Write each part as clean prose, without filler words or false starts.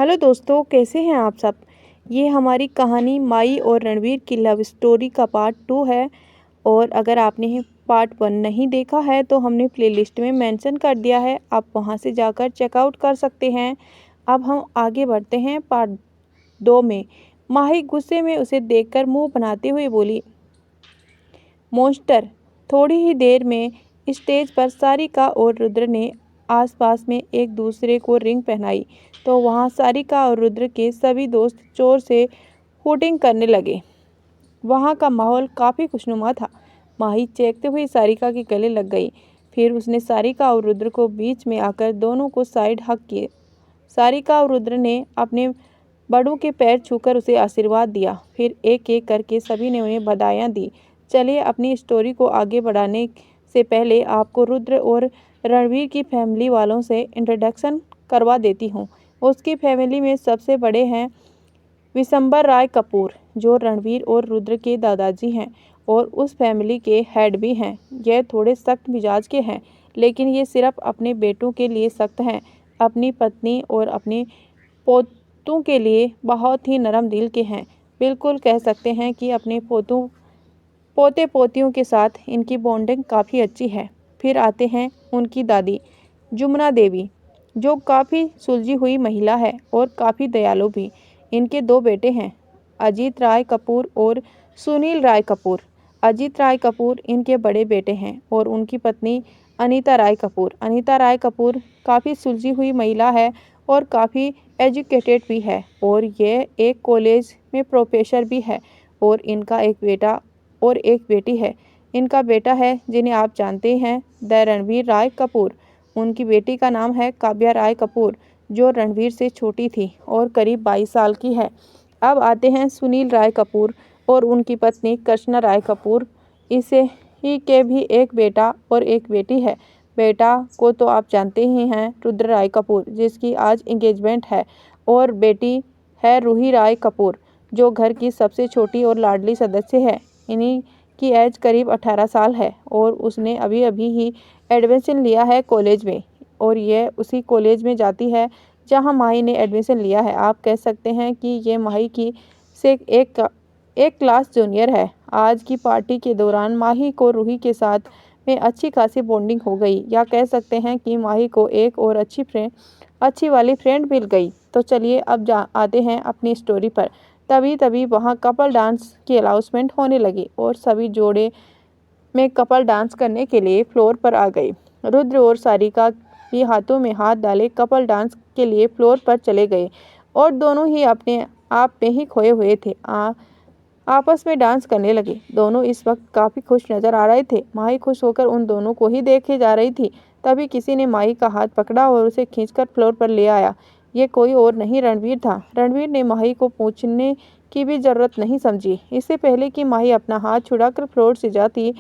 Hello दोस्तों, कैसे हैं आप सब। ये हमारी कहानी माई और रणवीर की लव स्टोरी का पार्ट 2 है। और अगर आपने पार्ट 1 नहीं देखा है तो हमने प्लेलिस्ट में मेंशन कर दिया है, आप वहां से जाकर चेकआउट कर सकते हैं। अब हम आगे बढ़ते हैं पार्ट 2 में। माही गुस्से में उसे देखकर मुंह बनाते हुए बोली, मॉन्स्टर। थोड़ी ही देर में स्टेज पर सारिका और रुद्र ने आसपास में एक दूसरे को रिंग पहनाई तो वहां सारिका और रुद्र के सभी दोस्त जोर से हूटिंग करने लगे। वहां का माहौल काफ़ी खुशनुमा था। माही चीखते हुए सारिका के गले लग गई। फिर उसने सारिका और रुद्र को बीच में आकर दोनों को साइड हक किए। सारिका और रुद्र ने अपने बड़ों के पैर छूकर उसे आशीर्वाद दिया। फिर एक एक करके सभी ने उन्हें बधाइयाँ दी। चलिए अपनी स्टोरी को आगे बढ़ाने से पहले आपको रुद्र और रणवीर की फैमिली वालों से इंट्रोडक्शन करवा देती हूँ। उसकी फैमिली में सबसे बड़े हैं विशंबर राय कपूर, जो रणवीर और रुद्र के दादाजी हैं और उस फैमिली के हेड भी हैं। यह थोड़े सख्त मिजाज के हैं, लेकिन ये सिर्फ अपने बेटों के लिए सख्त हैं। अपनी पत्नी और अपने पोतों के लिए बहुत ही नरम दिल के हैं। बिल्कुल कह सकते हैं कि अपने पोते पोतियों के साथ इनकी बॉन्डिंग काफ़ी अच्छी है। फिर आते हैं उनकी दादी जुमना देवी, जो काफ़ी सुलझी हुई महिला है और काफ़ी दयालु भी। इनके दो बेटे हैं, अजीत राय कपूर और सुनील राय कपूर। अजीत राय कपूर इनके बड़े बेटे हैं और उनकी पत्नी अनीता राय कपूर। अनीता राय कपूर काफ़ी सुलझी हुई महिला है और काफ़ी एजुकेटेड भी है और ये एक कॉलेज में प्रोफेसर भी है। और इनका एक बेटा और एक बेटी है। इनका बेटा है जिन्हें आप जानते हैं, द रणवीर राय कपूर। उनकी बेटी का नाम है काव्या राय कपूर, जो रणवीर से छोटी थी और करीब 22 साल की है। अब आते हैं सुनील राय कपूर और उनकी पत्नी कृष्णा राय कपूर। इसे ही के भी एक बेटा और एक बेटी है। बेटा को तो आप जानते ही हैं, रुद्र राय कपूर, जिसकी आज एंगेजमेंट है। और बेटी है रूही राय कपूर, जो घर की सबसे छोटी और लाडली सदस्य है। इन्हीं की एज करीब 18 साल है और उसने अभी अभी ही एडमिशन लिया है कॉलेज में। और ये उसी कॉलेज में जाती है जहां माही ने एडमिशन लिया है। आप कह सकते हैं कि ये माही की से एक क्लास जूनियर है। आज की पार्टी के दौरान माही को रूही के साथ में अच्छी खासी बॉन्डिंग हो गई, या कह सकते हैं कि माही को एक और अच्छी वाली फ्रेंड मिल गई। तो चलिए अब आते हैं अपनी स्टोरी पर। तभी तभी वहाँ कपल डांस की अनाउंसमेंट होने लगी और सभी जोड़े में कपल डांस करने के लिए फ्लोर पर आ गए। रुद्र और सारिका भी हाथों में हाथ डाले कपल डांस के लिए फ्लोर पर चले गए और दोनों ही अपने आप में ही खोए हुए थे। आपस में डांस करने लगे। दोनों इस वक्त काफ़ी खुश नजर आ रहे थे। माही खुश होकर उन दोनों को ही देखे जा रही थी। तभी किसी ने माही का हाथ पकड़ा और उसे खींचकर फ्लोर पर ले आया। ये कोई और नहीं रणवीर था। रणवीर ने माही को पूछने की भी जरूरत नहीं समझी। इससे पहले कि माही अपना हाथ छुड़ाकर फ्लोर से जाती,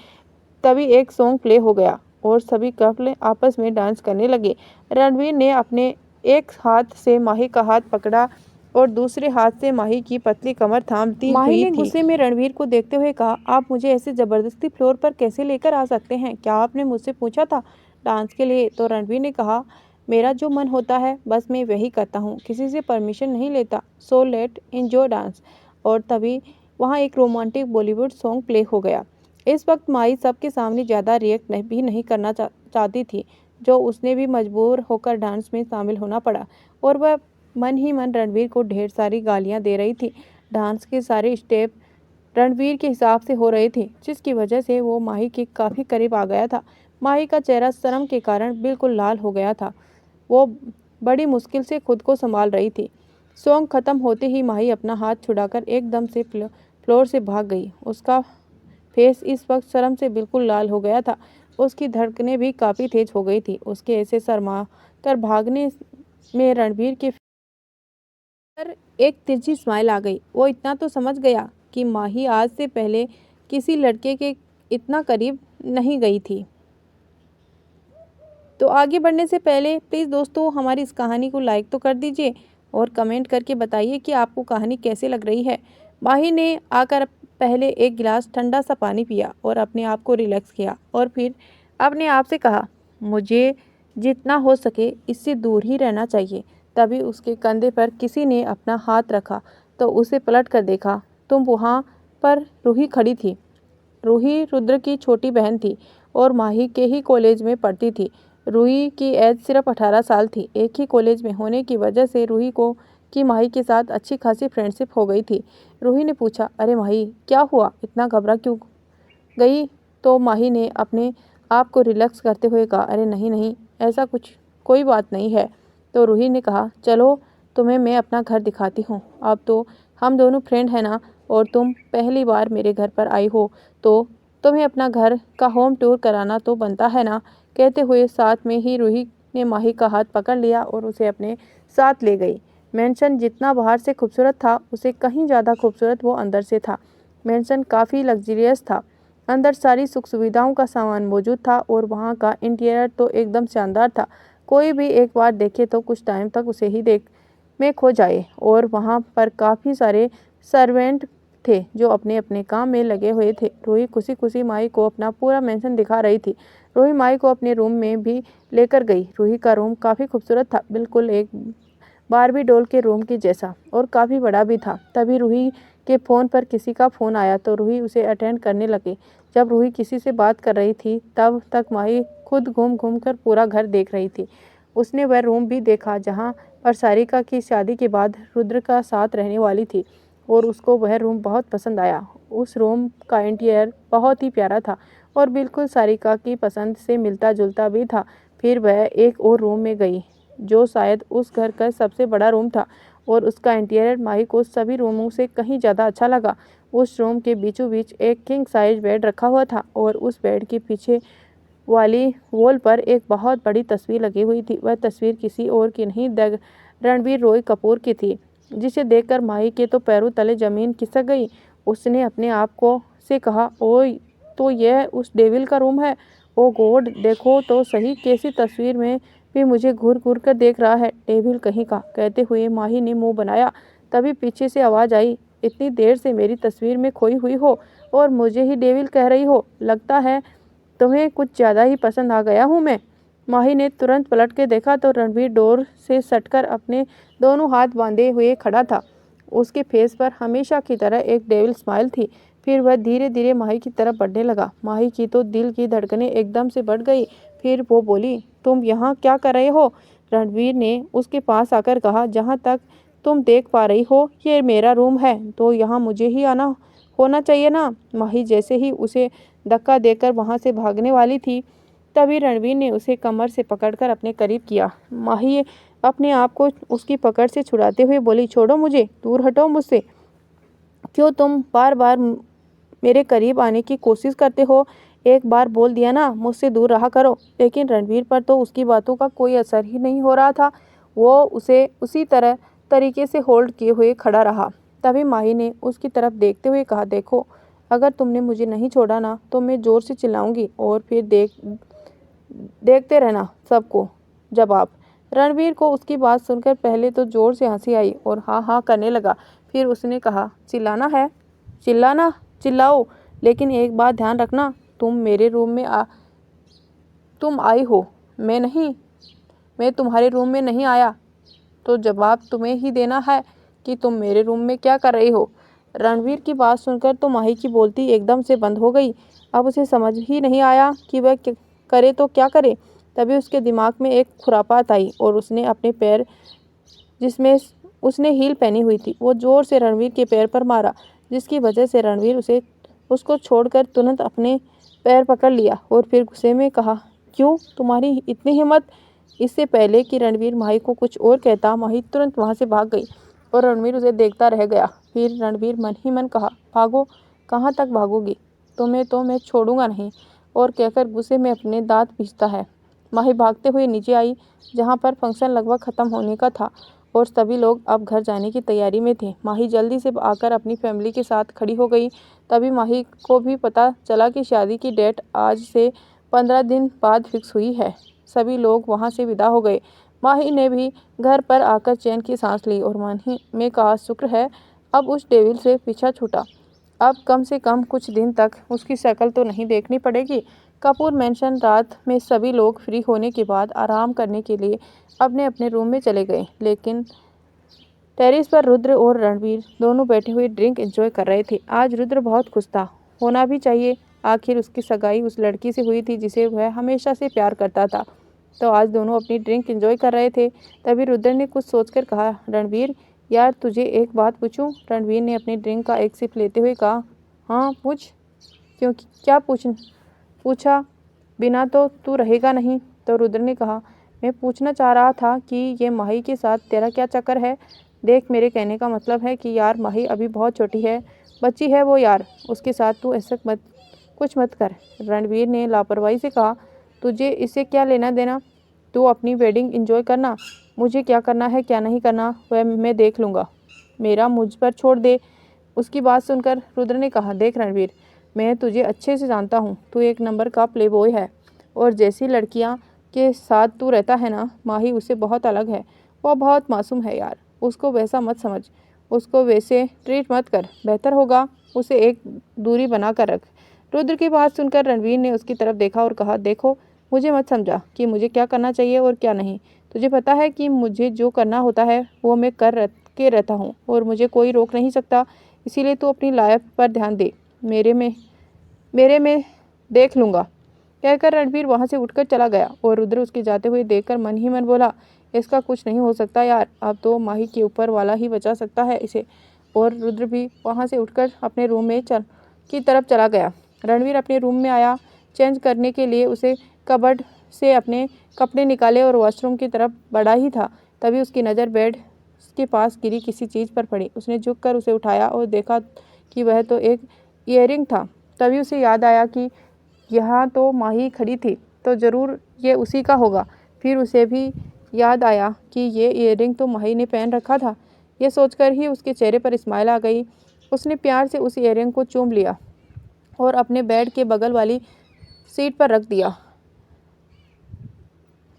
तभी एक सॉन्ग प्ले हो गया और सभी कपल आपस में डांस करने लगे। रणवीर ने अपने एक हाथ से माही का हाथ पकड़ा और दूसरे हाथ से माही की पतली कमर थामती माही ने गुस्से में रणवीर को देखते हुए कहा, आप मुझे ऐसे जबरदस्ती फ्लोर पर कैसे लेकर आ सकते हैं? क्या आपने मुझसे पूछा था डांस के लिए? तो रणवीर ने कहा, मेरा जो मन होता है बस मैं वही करता हूँ, किसी से परमिशन नहीं लेता। So let enjoy dance. और तभी वहाँ एक रोमांटिक बॉलीवुड सॉन्ग प्ले हो गया। इस वक्त माही सबके सामने ज़्यादा रिएक्ट भी नहीं करना चाहती थी, जो उसने भी मजबूर होकर डांस में शामिल होना पड़ा। और वह मन ही मन रणवीर को ढेर सारी गालियां दे रही थी। डांस के सारे स्टेप रणवीर के हिसाब से हो रहे थे, जिसकी वजह से वो माही के काफ़ी करीब आ गया था। माही का चेहरा शर्म के कारण बिल्कुल लाल हो गया था। वो बड़ी मुश्किल से खुद को संभाल रही थी। सॉन्ग खत्म होते ही माही अपना हाथ छुड़ाकर एकदम से फ्लोर से भाग गई। उसका फेस इस वक्त शर्म से बिल्कुल लाल हो गया था। उसकी धड़कनें भी काफ़ी तेज हो गई थी। उसके ऐसे शर्मा कर भागने में रणवीर के पर एक तिरछी स्माइल आ गई। वो इतना तो समझ गया कि माही आज से पहले किसी लड़के के इतना करीब नहीं गई थी। तो आगे बढ़ने से पहले प्लीज़ दोस्तों हमारी इस कहानी को लाइक तो कर दीजिए और कमेंट करके बताइए कि आपको कहानी कैसे लग रही है। माही ने आकर पहले एक गिलास ठंडा सा पानी पिया और अपने आप को रिलैक्स किया और फिर अपने आप से कहा, मुझे जितना हो सके इससे दूर ही रहना चाहिए। तभी उसके कंधे पर किसी ने अपना हाथ रखा तो उसे पलट कर देखा। तुम वहाँ पर रूही खड़ी थी। रूही रुद्र की छोटी बहन थी और माही के ही कॉलेज में पढ़ती थी। रूही की एज सिर्फ 18 साल थी। एक ही कॉलेज में होने की वजह से रूही को कि माही के साथ अच्छी खासी फ्रेंडशिप हो गई थी। रूही ने पूछा, अरे माही क्या हुआ, इतना घबरा क्यों गई? तो माही ने अपने आप को रिलैक्स करते हुए कहा, अरे नहीं नहीं, ऐसा कोई बात नहीं है। तो रूही ने कहा, चलो तुम्हें मैं अपना घर दिखाती हूँ। अब तो हम दोनों फ्रेंड हैं ना, और तुम पहली बार मेरे घर पर आई हो तो तुम्हें अपना घर का होम टूर कराना तो बनता है ना। कहते हुए साथ में ही रूही ने माही का हाथ पकड़ लिया और उसे अपने साथ ले गई। मेंशन जितना बाहर से खूबसूरत था, उसे कहीं ज़्यादा खूबसूरत वो अंदर से था। मेंशन काफ़ी लग्जरियस था। अंदर सारी सुख सुविधाओं का सामान मौजूद था और वहाँ का इंटीरियर तो एकदम शानदार था। कोई भी एक बार देखे तो कुछ टाइम तक उसे ही देख में खो जाए। और वहाँ पर काफ़ी सारे सर्वेंट थे जो अपने अपने काम में लगे हुए थे। रूही खुशी खुशी माही को अपना पूरा मेंशन दिखा रही थी। रूही माही को अपने रूम में भी लेकर गई। रूही का रूम काफ़ी खूबसूरत था, बिल्कुल एक बारबी डॉल के रूम की जैसा, और काफ़ी बड़ा भी था। तभी रूही के फ़ोन पर किसी का फ़ोन आया तो रूही उसे अटेंड करने लगी। जब रूही किसी से बात कर रही थी तब तक माही खुद घूम घूम कर पूरा घर देख रही थी। उसने वह रूम भी देखा जहाँ पर सारिका की शादी के बाद रुद्र का साथ रहने वाली थी, और उसको वह रूम बहुत पसंद आया। उस रूम का इंटीरियर बहुत ही प्यारा था और बिल्कुल सारिका की पसंद से मिलता जुलता भी था। फिर वह एक और रूम में गई जो शायद उस घर का सबसे बड़ा रूम था, और उसका इंटीरियर माही को सभी रूमों से कहीं ज़्यादा अच्छा लगा। उस रूम के बीचों बीच एक किंग साइज बेड रखा हुआ था और उस बेड के पीछे वाली वॉल पर एक बहुत बड़ी तस्वीर लगी हुई थी। वह तस्वीर किसी और की नहीं, रणबीर रॉय कपूर की थी, जिसे देखकर माही के तो पैरों तले जमीन खिसक गई। उसने अपने आप को से कहा, ओए तो यह उस डेविल का रूम है। ओ गॉड, देखो तो सही, कैसी तस्वीर में भी मुझे घूर घूर कर देख रहा है, डेविल कहीं का। कहते हुए माही ने मुंह बनाया। तभी पीछे से आवाज़ आई, इतनी देर से मेरी तस्वीर में खोई हुई हो और मुझे ही डेविल कह रही हो, लगता है तुम्हें कुछ ज़्यादा ही पसंद आ गया हूँ मैं। माही ने तुरंत पलट के देखा तो रणवीर डोर से सटकर अपने दोनों हाथ बांधे हुए खड़ा था। उसके फेस पर हमेशा की तरह एक डेविल स्माइल थी। फिर वह धीरे धीरे माही की तरफ बढ़ने लगा। माही की तो दिल की धड़कनें एकदम से बढ़ गई। फिर वो बोली, तुम यहाँ क्या कर रहे हो? रणवीर ने उसके पास आकर कहा, जहाँ तक तुम देख पा रही हो ये मेरा रूम है, तो यहाँ मुझे ही आना होना चाहिए ना। माही जैसे ही उसे धक्का देकर वहाँ से भागने वाली थी, तभी रणवीर ने उसे कमर से पकड़कर अपने करीब किया। माही अपने आप को उसकी पकड़ से छुड़ाते हुए बोली, छोड़ो मुझे, दूर हटो मुझसे। क्यों तुम बार बार मेरे करीब आने की कोशिश करते हो? एक बार बोल दिया ना, मुझसे दूर रहा करो। लेकिन रणवीर पर तो उसकी बातों का कोई असर ही नहीं हो रहा था। वो उसे उसी तरीके से होल्ड किए हुए खड़ा रहा। तभी माही ने उसकी तरफ देखते हुए कहा, देखो, अगर तुमने मुझे नहीं छोड़ा ना तो मैं ज़ोर से चिल्लाऊंगी और फिर देखते रहना सबको जवाब। रणवीर को उसकी बात सुनकर पहले तो जोर से हंसी आई और हाँ हाँ करने लगा। फिर उसने कहा, चिल्लाना है? चिल्लाना, चिल्लाओ, लेकिन एक बात ध्यान रखना, तुम मेरे रूम में तुम आई हो, मैं नहीं। मैं तुम्हारे रूम में नहीं आया, तो जवाब तुम्हें ही देना है कि तुम मेरे रूम में क्या कर रही हो। रणवीर की बात सुनकर तो माही की बोलती एकदम से बंद हो गई। अब उसे समझ ही नहीं आया कि वह करे तो क्या करे। तभी उसके दिमाग में एक खुरापात आई और उसने अपने पैर, जिसमें उसने हील पहनी हुई थी, वो जोर से रणवीर के पैर पर मारा, जिसकी वजह से रणवीर उसको छोड़कर तुरंत अपने पैर पकड़ लिया और फिर गुस्से में कहा, क्यों तुम्हारी इतनी हिम्मत? इससे पहले कि रणवीर माही को कुछ और कहता, माही तुरंत वहाँ से भाग गई और रणवीर उसे देखता रह गया। फिर रणवीर मन ही मन कहा, भागो, कहाँ तक भागोगी? तुम्हें तो मैं छोड़ूंगा नहीं, और कहकर गुस्से में अपने दांत पीसता है। माही भागते हुए नीचे आई, जहाँ पर फंक्शन लगभग ख़त्म होने का था और सभी लोग अब घर जाने की तैयारी में थे। माही जल्दी से आकर अपनी फैमिली के साथ खड़ी हो गई। तभी माही को भी पता चला कि शादी की डेट आज से 15 दिन बाद फिक्स हुई है। सभी लोग वहाँ से विदा हो गए। माही ने भी घर पर आकर चैन की सांस ली और मन ही में कहा, शुक्र है अब उस डेविल से पीछा छूटा। अब कम से कम कुछ दिन तक उसकी शक्ल तो नहीं देखनी पड़ेगी। कपूर मैंशन रात में सभी लोग फ्री होने के बाद आराम करने के लिए अपने अपने रूम में चले गए, लेकिन टेरेस पर रुद्र और रणवीर दोनों बैठे हुए ड्रिंक एंजॉय कर रहे थे। आज रुद्र बहुत खुश था, होना भी चाहिए, आखिर उसकी सगाई उस लड़की से हुई थी जिसे वह हमेशा से प्यार करता था। तो आज दोनों अपनी ड्रिंक एंजॉय कर रहे थे। तभी रुद्र ने कुछ सोचकर कहा, रणवीर यार तुझे एक बात पूछूं? रणवीर ने अपनी ड्रिंक का एक सिप लेते हुए कहा, हाँ पूछ। क्यों, क्या पूछा बिना तो तू रहेगा नहीं? तो रुद्र ने कहा, मैं पूछना चाह रहा था कि ये माही के साथ तेरा क्या चक्कर है? देख मेरे कहने का मतलब है कि यार माही अभी बहुत छोटी है, बच्ची है वो यार, उसके साथ तू ऐसा कुछ मत कर। रणवीर ने लापरवाही से कहा, तुझे इससे क्या लेना देना? तू अपनी वेडिंग एंजॉय करना, मुझे क्या करना है क्या नहीं करना वह मैं देख लूँगा, मेरा मुझ पर छोड़ दे। उसकी बात सुनकर रुद्र ने कहा, देख रणवीर मैं तुझे अच्छे से जानता हूँ, तू एक नंबर का प्ले बॉय है और जैसी लड़कियाँ के साथ तू रहता है ना, माही उससे बहुत अलग है, वह बहुत मासूम है यार, उसको वैसा मत समझ, उसको वैसे ट्रीट मत कर, बेहतर होगा उसे एक दूरी बना कर रख। रुद्र की बात सुनकर रणवीर ने उसकी तरफ देखा और कहा, देखो मुझे मत समझा कि मुझे क्या करना चाहिए और क्या नहीं, तुझे पता है कि मुझे जो करना होता है वो मैं कर के रहता हूँ और मुझे कोई रोक नहीं सकता, इसीलिए तू अपनी लाइफ पर ध्यान दे, मेरे में देख लूँगा। कहकर रणवीर वहाँ से उठकर चला गया और रुद्र उसके जाते हुए देखकर मन ही मन बोला, इसका कुछ नहीं हो सकता यार, अब तो माही के ऊपर वाला ही बचा सकता है इसे। और रुद्र भी वहाँ से उठकर अपने रूम में की तरफ चला गया। रणवीर अपने रूम में आया, चेंज करने के लिए उसे कबर्ड से अपने कपड़े निकाले और वॉशरूम की तरफ बढ़ा ही था, तभी उसकी नज़र बेड के पास गिरी किसी चीज़ पर पड़ी। उसने झुककर उसे उठाया और देखा कि वह तो एक ईयरिंग था। तभी उसे याद आया कि यहाँ तो माही खड़ी थी, तो ज़रूर ये उसी का होगा। फिर उसे भी याद आया कि ये ईयरिंग तो माही ने पहन रखा था। ये सोचकर ही उसके चेहरे पर स्माइल आ गई। उसने प्यार से उस ईयरिंग को चूम लिया और अपने बेड के बगल वाली सीट पर रख दिया।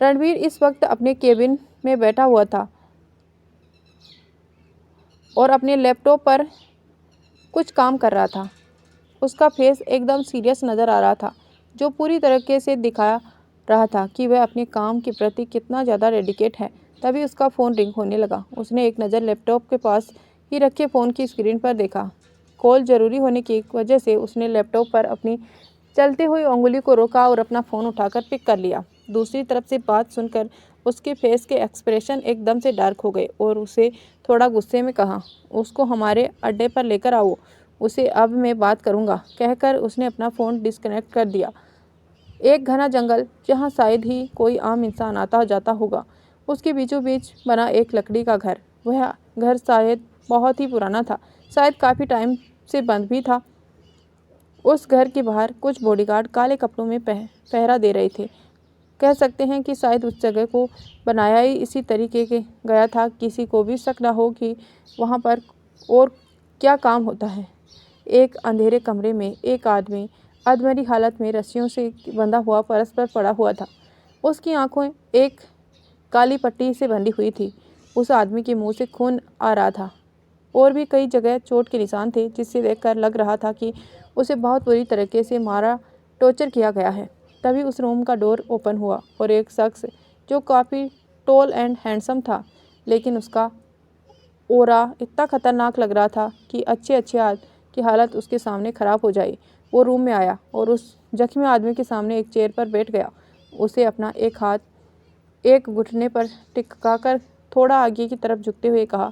रणवीर इस वक्त अपने केबिन में बैठा हुआ था और अपने लैपटॉप पर कुछ काम कर रहा था। उसका फेस एकदम सीरियस नज़र आ रहा था, जो पूरी तरीके से दिखा रहा था कि वह अपने काम के प्रति कितना ज़्यादा डेडिकेट है। तभी उसका फ़ोन रिंग होने लगा। उसने एक नज़र लैपटॉप के पास ही रखे फ़ोन की स्क्रीन पर देखा। कॉल ज़रूरी होने की वजह से उसने लैपटॉप पर अपनी चलती हुई उंगली को रोका और अपना फ़ोन उठाकर पिक कर लिया। दूसरी तरफ से बात सुनकर उसके फेस के एक्सप्रेशन एकदम से डार्क हो गए और उसे थोड़ा गुस्से में कहा, उसको हमारे अड्डे पर लेकर आओ, उसे अब मैं बात करूंगा। कहकर उसने अपना फ़ोन डिस्कनेक्ट कर दिया। एक घना जंगल, जहां शायद ही कोई आम इंसान आता जाता होगा, उसके बीचों बीच बना एक लकड़ी का घर। वह घर शायद बहुत ही पुराना था, शायद काफ़ी टाइम से बंद भी था। उस घर के बाहर कुछ बॉडीगार्ड काले कपड़ों में पहरा दे रहे थे। कह सकते हैं कि शायद उस जगह को बनाया ही इसी तरीके के गया था, किसी को भी शक न हो कि वहाँ पर और क्या काम होता है। एक अंधेरे कमरे में एक आदमी अधमरी हालत में रस्सियों से बंधा हुआ फर्श पर पड़ा हुआ था। उसकी आंखों एक काली पट्टी से बंधी हुई थी। उस आदमी के मुंह से खून आ रहा था और भी कई जगह चोट के निशान थे, जिससे देखकर लग रहा था कि उसे बहुत बुरी तरीके से मारा टॉर्चर किया गया है। तभी उस रूम का डोर ओपन हुआ और एक शख्स जो काफ़ी टॉल एंड हैंडसम था, लेकिन उसका ओरा इतना खतरनाक लग रहा था कि अच्छे की हालत उसके सामने ख़राब हो जाए, वो रूम में आया और उस जख्मी आदमी के सामने एक चेयर पर बैठ गया। उसे अपना एक हाथ एक घुटने पर टिकाकर थोड़ा आगे की तरफ झुकते हुए कहा,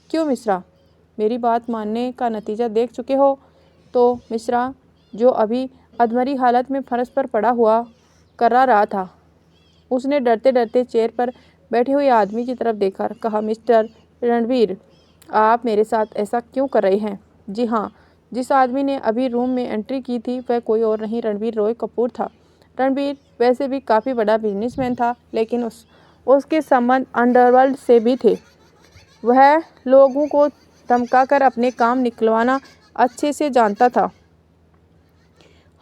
क्यों मिश्रा, मेरी बात मानने का नतीजा देख चुके हो? तो मिश्रा, जो अभी अधमरी हालत में फर्श पर पड़ा हुआ करा रहा था, उसने डरते डरते चेयर पर बैठे हुए आदमी की तरफ देखकर कहा, मिस्टर रणवीर, आप मेरे साथ ऐसा क्यों कर रहे हैं? जी हाँ, जिस आदमी ने अभी रूम में एंट्री की थी वह कोई और नहीं रणवीर रॉय कपूर था। रणवीर वैसे भी काफ़ी बड़ा बिजनेसमैन था, लेकिन उसके संबंध अंडरवर्ल्ड से भी थे। वह लोगों को धमकाकर अपने काम निकलवाना अच्छे से जानता था।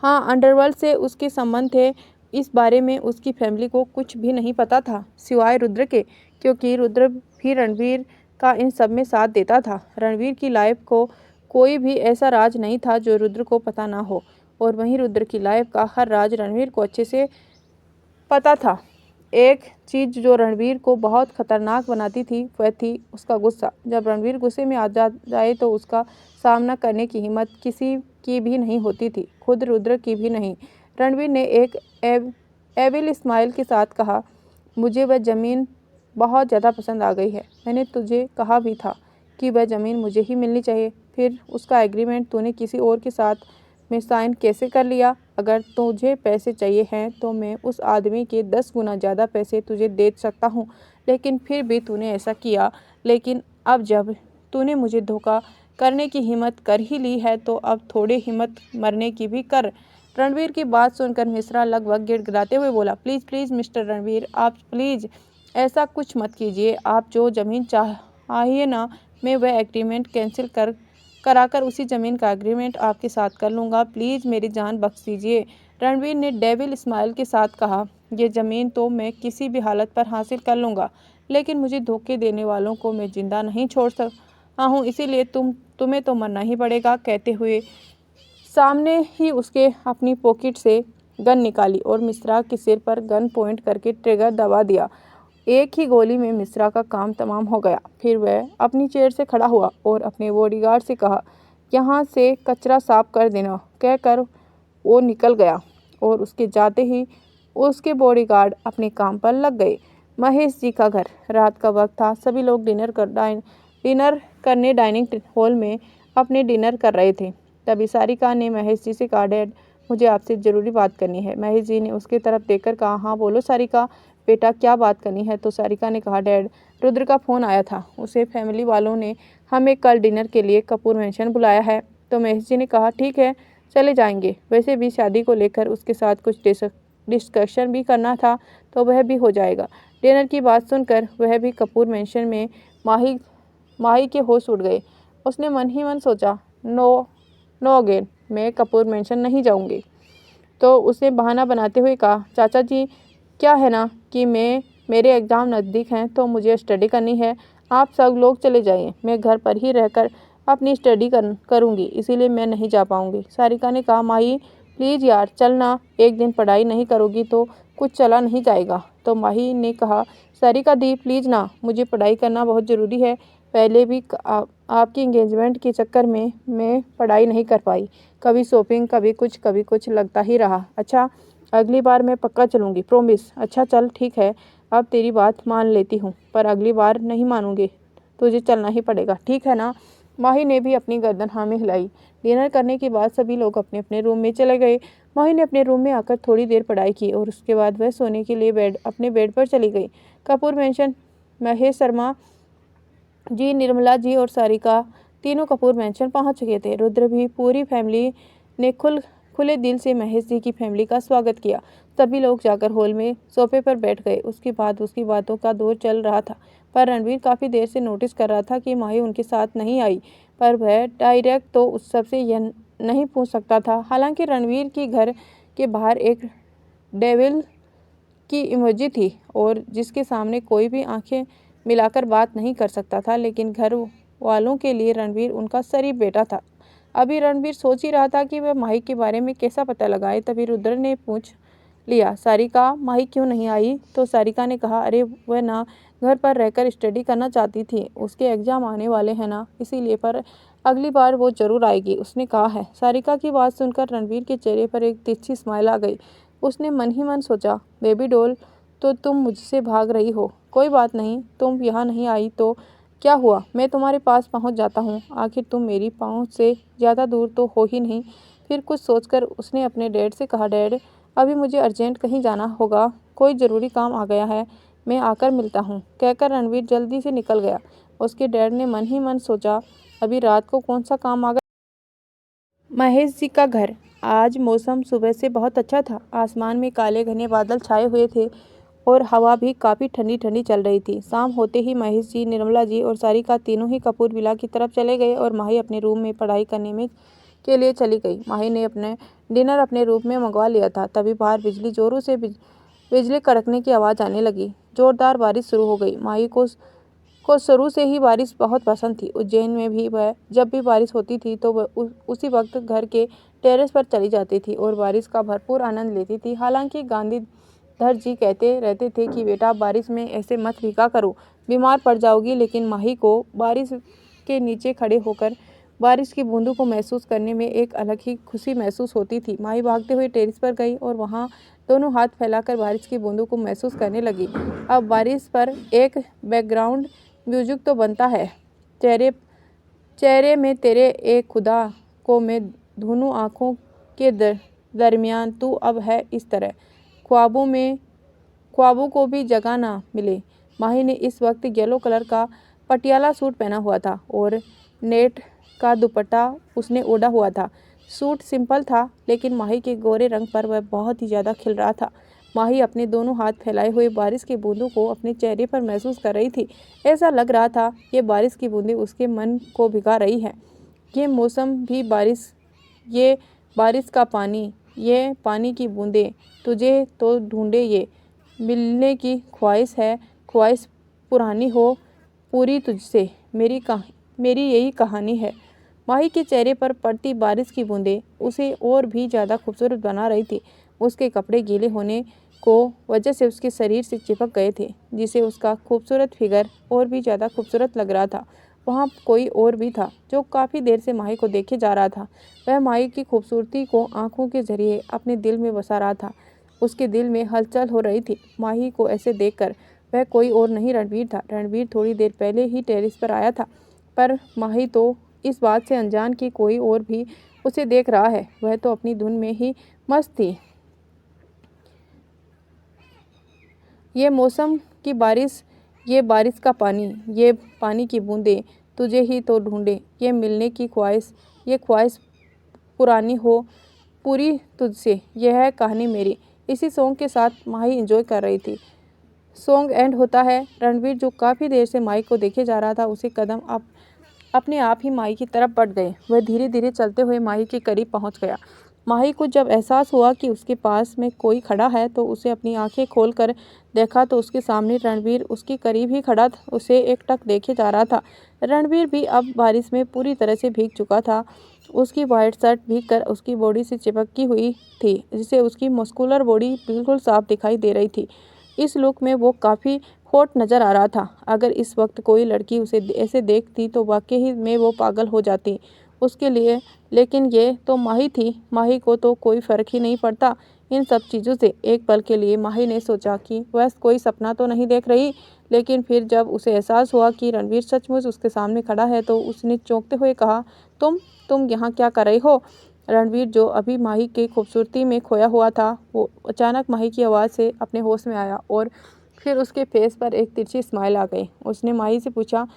हाँ, अंडरवर्ल्ड से उसके संबंध थे, इस बारे में उसकी फैमिली को कुछ भी नहीं पता था सिवाय रुद्र के, क्योंकि रुद्र भी रणवीर का इन सब में साथ देता था। रणवीर की लाइफ को कोई भी ऐसा राज नहीं था जो रुद्र को पता ना हो। और वहीं रुद्र की लाइफ का हर राज रणवीर को अच्छे से पता था। एक चीज़ जो रणवीर को बहुत खतरनाक बनाती थी वह थी उसका गुस्सा। जब रणवीर गुस्से में आ जाए तो उसका सामना करने की हिम्मत किसी की भी नहीं होती थी, खुद रुद्र की भी नहीं। रणवीर ने एक एविल स्माइल के साथ कहा, मुझे वह ज़मीन बहुत ज़्यादा पसंद आ गई है। मैंने तुझे कहा भी था कि वह ज़मीन मुझे ही मिलनी चाहिए। फिर उसका एग्रीमेंट तूने किसी और के साथ में साइन कैसे कर लिया? अगर तुझे पैसे चाहिए हैं तो मैं उस आदमी के 10 गुना ज़्यादा पैसे तुझे दे सकता हूँ, लेकिन फिर भी तूने ऐसा किया। लेकिन अब जब तूने मुझे धोखा करने की हिम्मत कर ही ली है तो अब थोड़ी हिम्मत मरने की भी कर। रणवीर की बात सुनकर मिश्रा लगभग गिड़गिड़ाते हुए बोला, प्लीज़ प्लीज़ मिस्टर रणवीर, आप प्लीज़ ऐसा कुछ मत कीजिए। आप जो ज़मीन चाहिए ना, मैं वह एग्रीमेंट कैंसिल कराकर उसी ज़मीन का एग्रीमेंट आपके साथ कर लूँगा। प्लीज़ मेरी जान बख्श दीजिए। रणवीर ने डेविल स्माइल के साथ कहा, यह ज़मीन तो मैं किसी भी हालत पर हासिल कर लूँगा, लेकिन मुझे धोखे देने वालों को मैं जिंदा नहीं छोड़ सकता हूँ, इसीलिए तुम्हें तो मरना ही पड़ेगा। कहते हुए सामने ही उसके अपनी पॉकेट से गन निकाली और मिश्रा के सिर पर गन पॉइंट करके ट्रिगर दबा दिया। एक ही गोली में मिश्रा का काम तमाम हो गया। फिर वह अपनी चेयर से खड़ा हुआ और अपने बॉडीगार्ड से कहा, यहाँ से कचरा साफ कर देना। कहकर वो निकल गया और उसके जाते ही उसके बॉडीगार्ड अपने काम पर लग गए। महेश जी का घर। रात का वक्त था। सभी लोग डिनर करने डाइनिंग हॉल में अपने डिनर कर रहे थे। तभी सारिका ने महेश जी से कहा, डैड, मुझे आपसे ज़रूरी बात करनी है। महेश जी ने उसकी तरफ देखकर कहा, हाँ बोलो सारिका, बेटा क्या बात करनी है? तो सारिका ने कहा, डैड, रुद्र का फ़ोन आया था, उसे फैमिली वालों ने हमें कल डिनर के लिए कपूर मैंशन बुलाया है। तो महेश जी ने कहा, ठीक है चले जाएंगे। वैसे भी शादी को लेकर उसके साथ कुछ डिस्कशन भी करना था तो वह भी हो जाएगा। डिनर की बात सुनकर वह भी कपूर मैंशन में माही के होश उड़ गए। उसने मन ही मन सोचा, नो अगेन, मैं कपूर मैंशन नहीं जाऊंगी। तो उसने बहाना बनाते हुए कहा, चाचा जी क्या है ना कि मेरे एग्ज़ाम नज़दीक हैं तो मुझे स्टडी करनी है। आप सब लोग चले जाइए, मैं घर पर ही रहकर अपनी स्टडी करूँगी, इसीलिए मैं नहीं जा पाऊँगी। सारिका ने कहा, माही प्लीज़ यार चलना, एक दिन पढ़ाई नहीं करोगी तो कुछ चला नहीं जाएगा। तो माही ने कहा, सारिका दी प्लीज़ ना, मुझे पढ़ाई करना बहुत ज़रूरी है। पहले भी आपकी इंगेजमेंट के चक्कर में मैं पढ़ाई नहीं कर पाई, कभी शॉपिंग कभी कुछ लगता ही रहा। अच्छा अगली बार मैं पक्का चलूँगी, प्रॉमिस। अच्छा चल ठीक है, अब तेरी बात मान लेती हूँ, पर अगली बार नहीं मानूंगी, तुझे चलना ही पड़ेगा, ठीक है ना? माही ने भी अपनी गर्दन हाँ में हिलाई। डिनर करने के बाद सभी लोग अपने अपने रूम में चले गए। माही ने अपने रूम में आकर थोड़ी देर पढ़ाई की और उसके बाद वह सोने के लिए अपने बेड पर चली गई। कपूर मैंशन। महेश शर्मा जी, निर्मला जी और सारिका तीनों कपूर मैंशन पहुंच चुके थे। रुद्र भी पूरी फैमिली ने खुले दिल से महेश जी की फैमिली का स्वागत किया। सभी लोग जाकर हॉल में सोफे पर बैठ गए। उसके बाद उसकी बातों का दौर चल रहा था, पर रणवीर काफ़ी देर से नोटिस कर रहा था कि माही उनके साथ नहीं आई, पर वह डायरेक्ट तो उस सबसे यह नहीं पूछ सकता था। हालांकि रणवीर के घर के बाहर एक डेविल की इमोजी थी और जिसके सामने कोई भी आंखें मिलाकर बात नहीं कर सकता था, लेकिन घर वालों के लिए रणवीर उनका शरीफ बेटा था। अभी रणवीर सोच ही रहा था कि वह माही के बारे में कैसा पता लगाए, तभी रुद्र ने पूछ लिया, सारिका माही क्यों नहीं आई? तो सारिका ने कहा, अरे वह ना घर पर रहकर स्टडी करना चाहती थी, उसके एग्ज़ाम आने वाले हैं ना, इसीलिए, पर अगली बार वो ज़रूर आएगी, उसने कहा है। सारिका की बात सुनकर रणवीर के चेहरे पर एक तिरछी स्माइल आ गई। उसने मन ही मन सोचा, बेबी डॉल, तो तुम मुझसे भाग रही हो? कोई बात नहीं, तुम यहाँ नहीं आई तो क्या हुआ, मैं तुम्हारे पास पहुँच जाता हूँ, आखिर तुम मेरी पहुँच से ज़्यादा दूर तो हो ही नहीं। फिर कुछ सोचकर उसने अपने डैड से कहा, डैड अभी मुझे अर्जेंट कहीं जाना होगा, कोई ज़रूरी काम आ गया है, मैं आकर मिलता हूँ। कहकर रणवीर जल्दी से निकल गया। उसके डैड ने मन ही मन सोचा, अभी रात को कौन सा काम आ गया। महेश जी का घर। आज मौसम सुबह से बहुत अच्छा था। आसमान में काले घने बादल छाए हुए थे और हवा भी काफ़ी ठंडी ठंडी चल रही थी। शाम होते ही महेश जी, निर्मला जी और सारिका तीनों ही कपूर विला की तरफ चले गए और माही अपने रूम में पढ़ाई करने के लिए चली गई। माही ने अपने डिनर अपने रूम में मंगवा लिया था। तभी बाहर जोरों से बिजली कड़कने की आवाज़ आने लगी। ज़ोरदार बारिश शुरू हो गई। माही को को शुरू से ही बारिश बहुत पसंद थी। उज्जैन में भी वह जब भी बारिश होती थी तो वह उसी वक्त घर के टेरेस पर चली जाती थी और बारिश का भरपूर आनंद लेती थी। हालांकि गांधीधर जी कहते रहते थे कि बेटा बारिश में ऐसे मत भीगा करो, बीमार पड़ जाओगी, लेकिन माही को बारिश के नीचे खड़े होकर बारिश की बूंदों को महसूस करने में एक अलग ही खुशी महसूस होती थी। माही भागते हुए टेरेस पर गई और वहाँ दोनों हाथ फैलाकर बारिश की बूंदों को महसूस करने लगी। अब बारिश पर एक बैकग्राउंड म्यूजिक तो बनता है। चेहरे में तेरे एक खुदा को मैं ढूंढूं आँखों के दरमियान तू अब है इस तरह, ख्वाबों को भी जगह ना मिले। माही ने इस वक्त येलो कलर का पटियाला सूट पहना हुआ था और नेट का दुपट्टा उसने ओढ़ा हुआ था। सूट सिंपल था लेकिन माही के गोरे रंग पर वह बहुत ही ज़्यादा खिल रहा था। माही अपने दोनों हाथ फैलाए हुए बारिश की बूंदों को अपने चेहरे पर महसूस कर रही थी। ऐसा लग रहा था ये बारिश की बूंदें उसके मन को भिगा रही हैं। ये मौसम भी बारिश, ये बारिश का पानी, ये पानी की बूंदें, तुझे तो ढूंढे ये मिलने की ख्वाहिश है, ख्वाहिश पुरानी हो पूरी तुझसे, मेरी यही कहानी है। माही के चेहरे पर पड़ती बारिश की बूंदें उसे और भी ज़्यादा खूबसूरत बना रही थी। उसके कपड़े गीले होने को वजह से उसके शरीर से चिपक गए थे, जिससे उसका खूबसूरत फिगर और भी ज़्यादा खूबसूरत लग रहा था। वहाँ कोई और भी था जो काफ़ी देर से माही को देखे जा रहा था। वह माही की खूबसूरती को आंखों के जरिए अपने दिल में बसा रहा था। उसके दिल में हलचल हो रही थी। माही को ऐसे देखकर वह कोई और नहीं रणवीर था। रणवीर थोड़ी देर पहले ही टेरेस पर आया था, पर माही तो इस बात से अनजान कि कोई और भी उसे देख रहा है। वह तो अपनी धुन में ही मस्त थी। ये मौसम की बारिश, ये बारिश का पानी, ये पानी की बूंदें, तुझे ही तो ढूंढे ये मिलने की ख्वाहिश, ये ख्वाहिश पुरानी हो पूरी तुझसे, यह है कहानी मेरी। इसी सॉन्ग के साथ माही एंजॉय कर रही थी। सॉन्ग एंड होता है। रणवीर जो काफ़ी देर से माही को देखे जा रहा था, उसे कदम अपने आप ही माही की तरफ बढ़ गए। वह धीरे धीरे चलते हुए माही के करीब पहुंच गया। माही को जब एहसास हुआ कि उसके पास में कोई खड़ा है तो उसे अपनी आंखें खोलकर देखा तो उसके सामने रणवीर उसके करीब ही खड़ा था। उसे एकटक देखे जा रहा था। रणवीर भी अब बारिश में पूरी तरह से भीग चुका था। उसकी वाइट शर्ट भीग कर उसकी बॉडी से चिपकी हुई थी, जिससे उसकी मस्कुलर बॉडी बिल्कुल साफ दिखाई दे रही थी। इस लुक में वो काफ़ी हॉट नज़र आ रहा था। अगर इस वक्त कोई लड़की उसे ऐसे देखती तो वाकई ही में वो पागल हो जाती उसके लिए। लेकिन ये तो माही थी। माही को तो कोई फ़र्क ही नहीं पड़ता इन सब चीज़ों से। एक पल के लिए माही ने सोचा कि वह कोई सपना तो नहीं देख रही, लेकिन फिर जब उसे एहसास हुआ कि रणवीर सचमुच उसके सामने खड़ा है तो उसने चौंकते हुए कहा, तुम यहाँ क्या कर रही हो? रणवीर जो अभी माही की खूबसूरती में खोया हुआ था, वो अचानक माही की आवाज़ से अपने होश में आया और फिर उसके फेस पर एक तिरछी स्माइल आ गई। उसने माही से पूछा,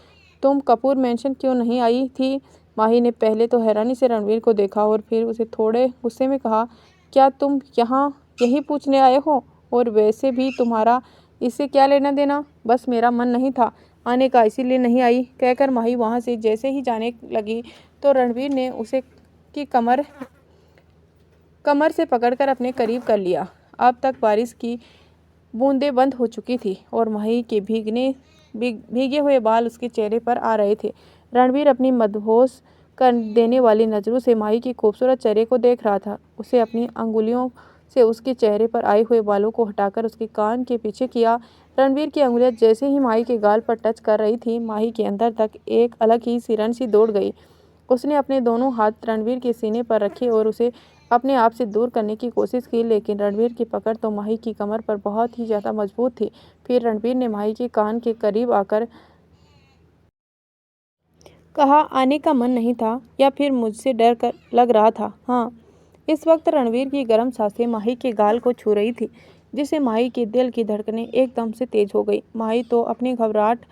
तुम कपूर मेंशन क्यों नहीं आई थी? माही ने पहले तो हैरानी से रणवीर को देखा और फिर उसे थोड़े गुस्से में कहा, क्या तुम यहाँ यही पूछने आए हो? और वैसे भी तुम्हारा इससे क्या लेना देना? बस मेरा मन नहीं था आने का, इसीलिए नहीं आई। कहकर माही वहाँ से जैसे ही जाने लगी तो रणवीर ने उसे की कमर से पकड़कर अपने करीब कर लिया। अब तक बारिश की बूंदें बंद हो चुकी थी और माही के भीगे हुए बाल उसके चेहरे पर आ रहे थे। रणवीर अपनी मदहोश कर देने वाली नज़रों से माही की खूबसूरत चेहरे को देख रहा था। उसे अपनी अंगुलियों से उसके चेहरे पर आए हुए बालों को हटाकर उसके कान के पीछे किया। रणवीर की अंगुलियां जैसे ही माही के गाल पर टच कर रही थी, माही के अंदर तक एक अलग ही सिरन सी दौड़ गई। उसने अपने दोनों हाथ रणवीर के सीने पर रखे और उसे अपने आप से दूर करने की कोशिश की, लेकिन रणवीर की पकड़ तो माही की कमर पर बहुत ही ज़्यादा मजबूत थी। फिर रणवीर ने माही के कान के करीब आकर कहा, आने का मन नहीं था या फिर मुझसे डर कर लग रहा था? हाँ। इस वक्त रणवीर की गर्म सांसें माही के गाल को छू रही थी, जिससे माही के दिल की धड़कनें एकदम से तेज हो गई। माही तो अपनी घबराहट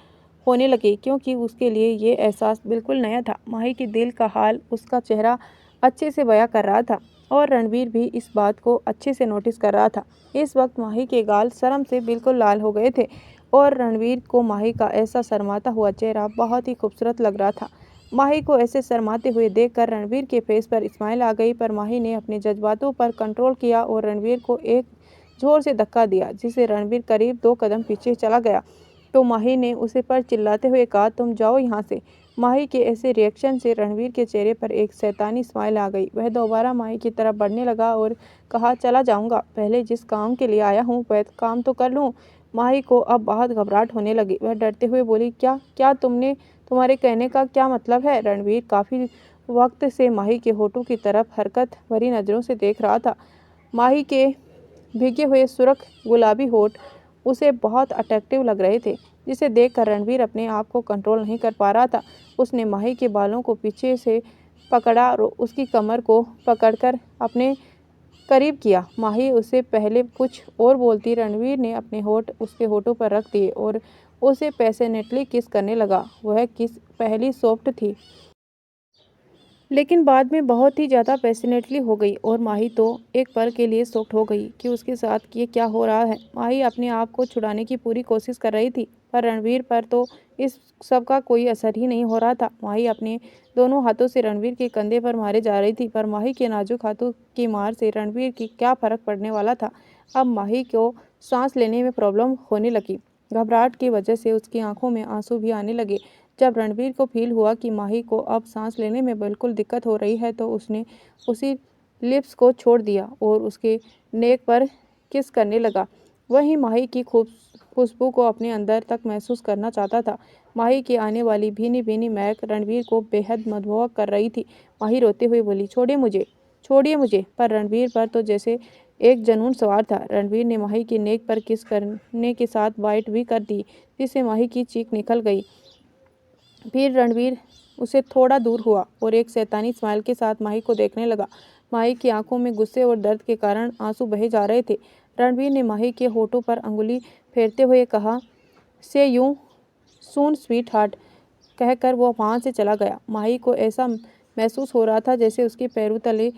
होने लगी क्योंकि उसके लिए ये एहसास बिल्कुल नया था। माही के दिल का हाल उसका चेहरा अच्छे से बयां कर रहा था और रणवीर भी इस बात को अच्छे से नोटिस कर रहा था। इस वक्त माही के गाल शर्म से बिल्कुल लाल हो गए थे और रणवीर को माही का ऐसा शर्माता हुआ चेहरा बहुत ही खूबसूरत लग रहा था। माही को ऐसे शर्माते हुए देखकर रणवीर के फेस पर स्माइल आ गई, पर माही ने अपने जज्बातों पर कंट्रोल किया और रणवीर को एक जोर से धक्का दिया, जिससे रणवीर करीब 2 कदम पीछे चला गया। तो माही ने उसे पर चिल्लाते हुए कहा, तुम जाओ यहाँ से। माही के ऐसे रिएक्शन से रणवीर के चेहरे पर एक शैतानी स्माइल आ गई। वह दोबारा माही की तरफ बढ़ने लगा और कहा, चला जाऊँगा, पहले जिस काम के लिए आया हूँ वह काम तो कर लूँ। माही को अब बहुत घबराहट होने लगी। वह डरते हुए बोली, क्या क्या तुम्हारे कहने का क्या मतलब है? रणवीर काफ़ी वक्त से माही के होठों की तरफ हरकत भरी नज़रों से देख रहा था। माही के भीगे हुए सुर्ख गुलाबी होठ उसे बहुत अट्रैक्टिव लग रहे थे, जिसे देखकर रणवीर अपने आप को कंट्रोल नहीं कर पा रहा था। उसने माही के बालों को पीछे से पकड़ा और उसकी कमर को पकड़कर अपने करीब किया। माही उससे पहले कुछ और बोलती, रणवीर ने अपने होठ उसके होठों पर रख दिए और उसे पैशनेटली किस करने लगा। वह किस पहली सॉफ्ट थी, लेकिन बाद में बहुत ही ज़्यादा पैशनेटली हो गई और माही तो एक पल के लिए शॉक्ड हो गई कि उसके साथ ये क्या हो रहा है। माही अपने आप को छुड़ाने की पूरी कोशिश कर रही थी, पर रणवीर पर तो इस सब का कोई असर ही नहीं हो रहा था। माही अपने दोनों हाथों से रणवीर के कंधे पर मारे जा रही थी, पर माही के नाजुक हाथों की मार से रणवीर की क्या फ़र्क पड़ने वाला था। अब माही को सांस लेने में प्रॉब्लम होने लगी। घबराहट की वजह से उसकी आंखों में आंसू भी आने लगे। जब रणवीर को फील हुआ कि माही को अब सांस लेने में बिल्कुल दिक्कत हो रही है, तो उसने उसी लिप्स को छोड़ दिया और उसके नेक पर किस करने लगा। वहीं माही की खुशबू को अपने अंदर तक महसूस करना चाहता था। माही की आने वाली भीनी भीनी महक रणवीर को बेहद मदहोश कर रही थी। माही रोते हुए बोली, छोड़िए मुझे। पर रणवीर पर तो जैसे एक जुनून सवार था। रणवीर ने माही की नेक पर किस करने के साथ बाइट भी कर दी, जिससे माही की चीख निकल गई। फिर रणवीर उसे थोड़ा दूर हुआ और एक शैतानी स्माइल के साथ माही को देखने लगा। माही की आंखों में गुस्से और दर्द के कारण आंसू बहे जा रहे थे। रणवीर ने माही के होठों पर अंगुली फेरते हुए कहा, से यू सून स्वीट हार्ट, कहकर वो वहाँ से चला गया। माही को ऐसा महसूस हो रहा था जैसे उसके पैरों तले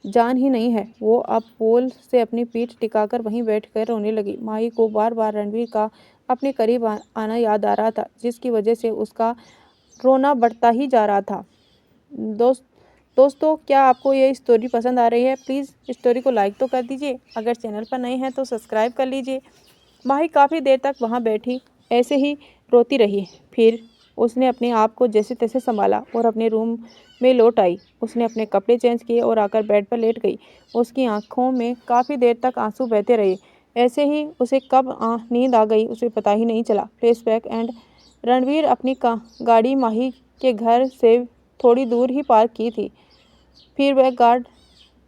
जान ही नहीं है। वो अब पोल से अपनी पीठ टिकाकर वहीं बैठकर रोने लगी। माही को बार बार रणवीर का अपने करीब आना याद आ रहा था, जिसकी वजह से उसका रोना बढ़ता ही जा रहा था। दोस्तों, क्या आपको ये स्टोरी पसंद आ रही है? प्लीज़ स्टोरी को लाइक तो कर दीजिए। अगर चैनल पर नए हैं तो सब्सक्राइब कर लीजिए। माही काफ़ी देर तक वहाँ बैठी ऐसे ही रोती रही। फिर उसने अपने आप को जैसे तैसे संभाला और अपने रूम में लौट आई। उसने अपने कपड़े चेंज किए और आकर बेड पर लेट गई। उसकी आंखों में काफ़ी देर तक आंसू बहते रहे। ऐसे ही उसे कब नींद आ गई उसे पता ही नहीं चला। फ्लैशबैक एंड रणवीर अपनी गाड़ी माही के घर से थोड़ी दूर ही पार्क की थी। फिर वह गार्ड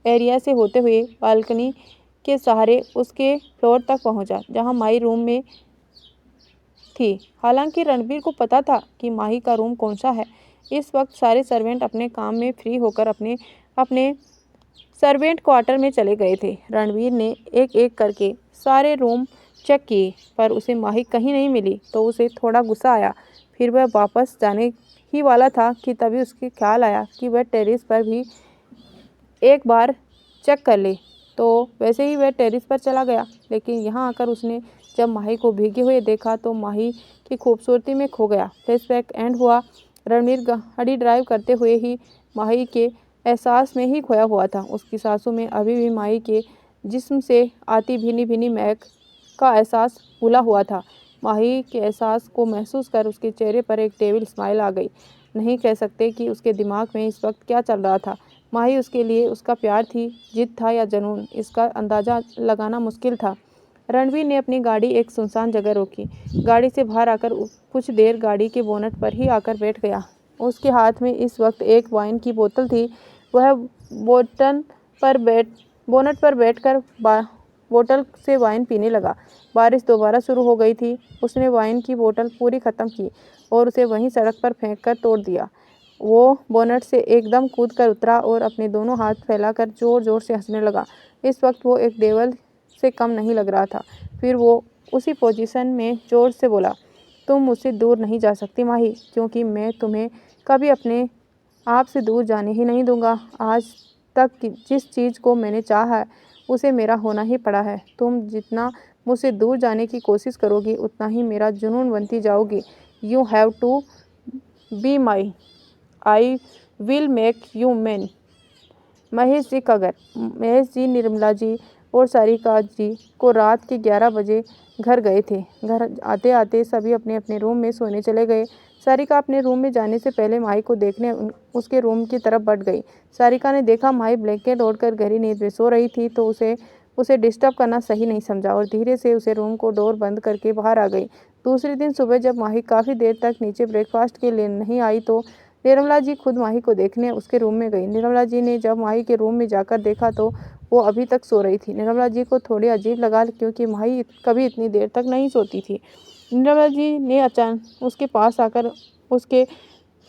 एरिया से होते हुए बालकनी के सहारे उसके फ्लोर तक पहुंचा, जहां माही रूम में थी। हालांकि रणवीर को पता था कि माही का रूम कौन सा है। इस वक्त सारे सर्वेंट अपने काम में फ्री होकर अपने अपने सर्वेंट क्वार्टर में चले गए थे। रणवीर ने एक एक करके सारे रूम चेक किए, पर उसे माही कहीं नहीं मिली, तो उसे थोड़ा गुस्सा आया। फिर वह वापस जाने ही वाला था कि तभी उसके ख्याल आया कि वह टेरेस पर भी एक बार चेक कर ले। तो वैसे ही वह टेरेस पर चला गया, लेकिन यहाँ आकर उसने जब माही को भीगे हुए देखा तो माही की खूबसूरती में खो गया। फ्लैशबैक एंड हुआ। रणवीर गाड़ी ड्राइव करते हुए ही माही के एहसास में ही खोया हुआ था। उसकी सांसों में अभी भी माही के जिस्म से आती भीनी भीनी महक का एहसास भूला हुआ था। माही के एहसास को महसूस कर उसके चेहरे पर एक डेविल स्माइल आ गई। नहीं कह सकते कि उसके दिमाग में इस वक्त क्या चल रहा था। माही उसके लिए उसका प्यार थी, जिद था या जुनून, इसका अंदाज़ा लगाना मुश्किल था। रणवीर ने अपनी गाड़ी एक सुनसान जगह रोकी। गाड़ी से बाहर आकर कुछ देर गाड़ी के बोनट पर ही आकर बैठ गया। उसके हाथ में इस वक्त एक वाइन की बोतल थी। वह बोनट पर बैठकर बोतल से वाइन पीने लगा। बारिश दोबारा शुरू हो गई थी। उसने वाइन की बोतल पूरी ख़त्म की और उसे वहीं सड़क पर फेंक कर तोड़ दिया। वो बोनट से एकदम कूद कर उतरा और अपने दोनों हाथ फैलाकर ज़ोर ज़ोर से हंसने लगा। इस वक्त वो एक डेविल से कम नहीं लग रहा था। फिर वो उसी पोजीशन में ज़ोर से बोला, तुम मुझसे दूर नहीं जा सकती माही, क्योंकि मैं तुम्हें कभी अपने आप से दूर जाने ही नहीं दूंगा। आज तक जिस चीज़ को मैंने चाहा है उसे मेरा होना ही पड़ा है। तुम जितना मुझसे दूर जाने की कोशिश करोगी उतना ही मेरा जुनून बनती जाओगी। You have to be my, I will make you man. Mahesh ji Kagar, Mahesh जी, निर्मला जी, और सारिका जी को रात के 11 बजे घर गए थे। घर आते आते सभी अपने अपने रूम में सोने चले गए। सारिका अपने रूम में जाने से पहले माही को देखने उसके रूम की तरफ बढ़ गई। सारिका ने देखा माही ब्लैंकेट ओढ़कर गहरी नींद में सो रही थी, तो उसे डिस्टर्ब करना सही नहीं समझा और धीरे से उसे रूम को डोर बंद करके बाहर आ गई। दूसरे दिन सुबह जब माही काफ़ी देर तक नीचे ब्रेकफास्ट के लिए नहीं आई तो निर्मला जी खुद माही को देखने उसके रूम में गई। निर्मला जी ने जब माही के रूम में जाकर देखा तो वो अभी तक सो रही थी। निर्मला जी को थोड़ी अजीब लगा, क्योंकि माही कभी इतनी देर तक नहीं सोती थी। निर्मला जी ने अचानक उसके पास आकर उसके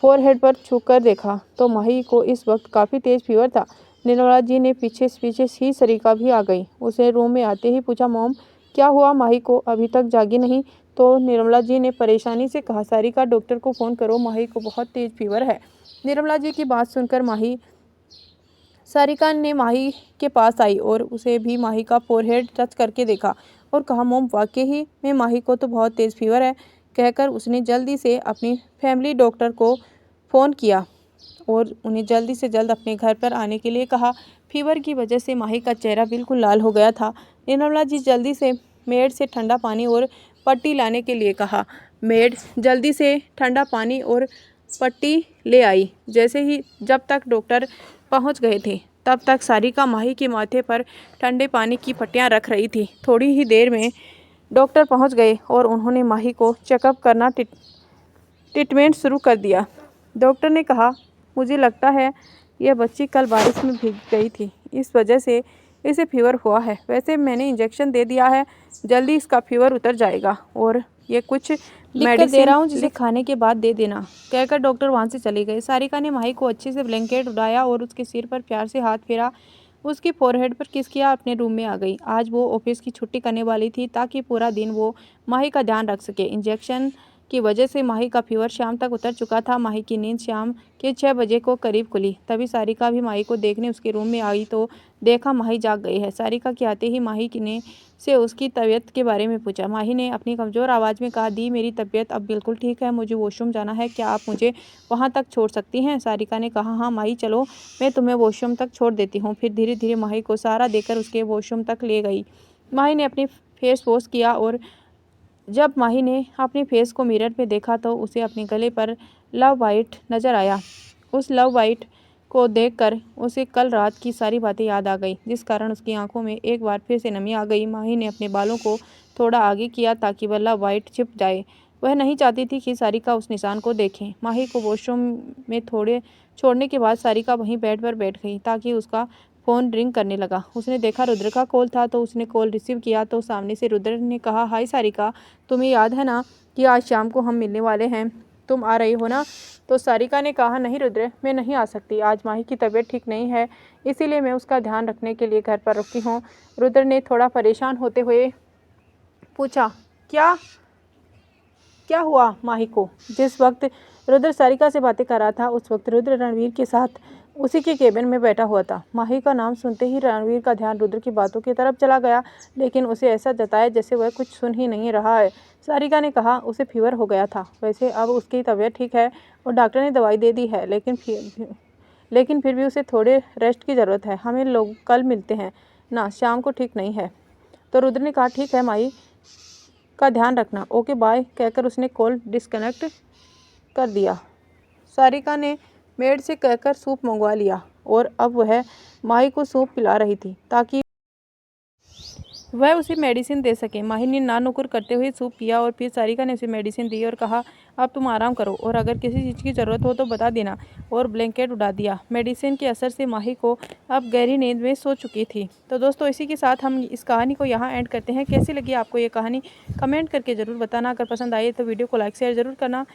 फोरहेड पर छूकर देखा तो माही को इस वक्त काफ़ी तेज़ फीवर था। निर्मला जी ने पीछे ही सरिका भी आ गई। उसे रूम में आते ही पूछा, मॉम क्या हुआ, माही को अभी तक जागी नहीं? तो निर्मला जी ने परेशानी से कहा, सारिका डॉक्टर को फ़ोन करो, माही को बहुत तेज़ फीवर है। निर्मला जी की बात सुनकर सारिका ने माही के पास आई और उसे भी माही का फोरहेड टच करके देखा और कहा, मोम वाकई में माही को तो बहुत तेज़ फीवर है। कहकर उसने जल्दी से अपनी फैमिली डॉक्टर को फ़ोन किया और उन्हें जल्दी से जल्द अपने घर पर आने के लिए कहा। फीवर की वजह से माही का चेहरा बिल्कुल लाल हो गया था। निर्मला जी जल्दी से मेड से ठंडा पानी और पट्टी लाने के लिए कहा। मेड जल्दी से ठंडा पानी और पट्टी ले आई। जब तक डॉक्टर पहुंच गए थे तब तक सारिका माही के माथे पर ठंडे पानी की पट्टियां रख रही थी। थोड़ी ही देर में डॉक्टर पहुंच गए और उन्होंने माही को चेकअप करना ट्रीटमेंट शुरू कर दिया। डॉक्टर ने कहा, मुझे लगता है यह बच्ची कल बारिश में भीग गई थी, इस वजह से इसे फीवर हुआ है। वैसे मैंने इंजेक्शन दे दिया है, जल्दी इसका फीवर उतर जाएगा और ये कुछ मेडिसिन दे रहा हूँ जिसे खाने के बाद दे देना। कहकर डॉक्टर वहाँ से चले गए। सारिका ने माही को अच्छे से ब्लैंकेट उड़ाया और उसके सिर पर प्यार से हाथ फेरा, उसकी फोरहेड पर किस किया, अपने रूम में आ गई। आज वो ऑफिस की छुट्टी करने वाली थी ताकि पूरा दिन वो माही का ध्यान रख सके। इंजेक्शन की वजह से माही का फीवर शाम तक उतर चुका था। माही की नींद शाम के 6 बजे को करीब खुली। तभी सारिका भी माही को देखने उसके रूम में आई तो देखा माही जाग गई है। सारिका के आते ही माही ने से उसकी तबीयत के बारे में पूछा। माही ने अपनी कमज़ोर आवाज़ में कहा, दी मेरी तबीयत अब बिल्कुल ठीक है, मुझे वॉशरूम जाना है, क्या आप मुझे वहाँ तक छोड़ सकती हैं? सारिका ने कहा, हाँ माही चलो, मैं तुम्हें वॉशरूम तक छोड़ देती हूँ। फिर धीरे धीरे माही को सहारा देकर उसके वॉशरूम तक ले गई। माही ने अपनी फेस वॉश किया और जब माही ने अपने फेस को मिरर में देखा तो उसे अपने गले पर लव बाइट नज़र आया। उस लव बाइट को देखकर उसे कल रात की सारी बातें याद आ गई, जिस कारण उसकी आंखों में एक बार फिर से नमी आ गई। माही ने अपने बालों को थोड़ा आगे किया ताकि वह लव बाइट छिप जाए। वह नहीं चाहती थी कि सारिका उस निशान को देखे। माही को वॉशरूम में थोड़े छोड़ने के बाद सारिका वहीं बेड पर बैठ गई ताकि उसका फ़ोन रिंग करने लगा। उसने देखा रुद्र का कॉल था तो उसने कॉल रिसीव किया तो सामने से रुद्र ने कहा, हाय सारिका, तुम्हें याद है ना कि आज शाम को हम मिलने वाले हैं, तुम आ रही हो ना? तो सारिका ने कहा, नहीं रुद्र, मैं नहीं आ सकती, आज माही की तबीयत ठीक नहीं है, इसीलिए मैं उसका ध्यान रखने के लिए घर पर रुकी हूँ। रुद्र ने थोड़ा परेशान होते हुए पूछा, क्या हुआ माही को? जिस वक्त रुद्र सारिका से बातें कर रहा था उस वक्त रुद्र रणवीर के साथ उसी के केबिन में बैठा हुआ था। माही का नाम सुनते ही रणवीर का ध्यान रुद्र की बातों की तरफ चला गया, लेकिन उसे ऐसा जताया जैसे वह कुछ सुन ही नहीं रहा है। सारिका ने कहा, उसे फीवर हो गया था, वैसे अब उसकी तबीयत ठीक है और डॉक्टर ने दवाई दे दी है, लेकिन फिर भी उसे थोड़े रेस्ट की ज़रूरत है। हमें लोग कल मिलते हैं ना, शाम को ठीक नहीं है। तो रुद्र ने कहा, ठीक है माही का ध्यान रखना, ओके बाय, कहकर उसने कॉल डिस्कनेक्ट कर दिया। सारिका ने मेड से कहकर सूप मंगवा लिया और अब वह माही को सूप पिला रही थी ताकि वह उसे मेडिसिन दे सके। माही ने ना नुकुर करते हुए सूप पिया और फिर सारिका ने उसे मेडिसिन दी और कहा, अब तुम आराम करो और अगर किसी चीज़ की ज़रूरत हो तो बता देना, और ब्लैंकेट उड़ा दिया। मेडिसिन के असर से माही को अब गहरी नींद में सो चुकी थी। तो दोस्तों, इसी के साथ हम इस कहानी को यहाँ एंड करते हैं। कैसी लगी आपको ये कहानी कमेंट करके ज़रूर बताना। अगर पसंद आए तो वीडियो को लाइक शेयर ज़रूर करना।